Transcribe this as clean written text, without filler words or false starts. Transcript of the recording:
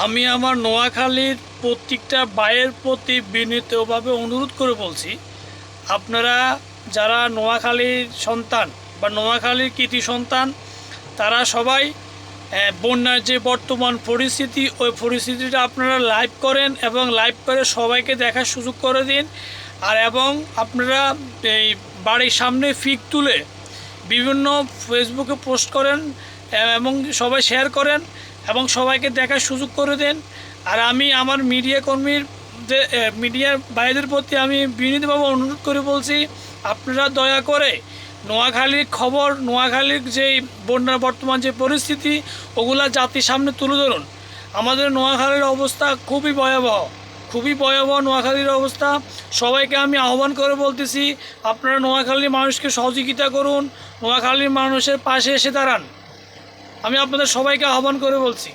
আমি আমার নোয়াখালীর প্রত্যেকটা ভাইয়ের প্রতি বিনীতভাবে অনুরোধ করে বলছি, আপনারা যারা নোয়াখালীর সন্তান বা নোয়াখালীর কৃতি সন্তান, তারা সবাই বন্যার যে বর্তমান পরিস্থিতি, ওই পরিস্থিতিটা আপনারা লাইভ করেন এবং লাইভ করে সবাইকে দেখার সুযোগ করে দিন। আর এবং আপনারা এই বাড়ির সামনে ফিক তুলে বিভিন্ন ফেসবুকে পোস্ট করেন এবং সবাই শেয়ার করেন এবং সবাইকে দেখার সুযোগ করে দেন। আর আমি আমার মিডিয়া কর্মীর যে মিডিয়ার ভাইদের প্রতি আমি বিনীতভাবে অনুরোধ করে বলছি, আপনারা দয়া করে নোয়াখালীর খবর, নোয়াখালীর যে বন্যার বর্তমান যে পরিস্থিতি, ওগুলা জাতির সামনে তুলে ধরুন। আমাদের নোয়াখালীর অবস্থা খুবই ভয়াবহ, খুবই ভয়াবহ নোয়াখালীর অবস্থা। সবাইকে আমি আহ্বান করে বলতেছি, আপনারা নোয়াখালীর মানুষকে সহযোগিতা করুন, নোয়াখালীর মানুষের পাশে এসে দাঁড়ান। আমি আপনাদের সবাইকে আহ্বান করে বলছি।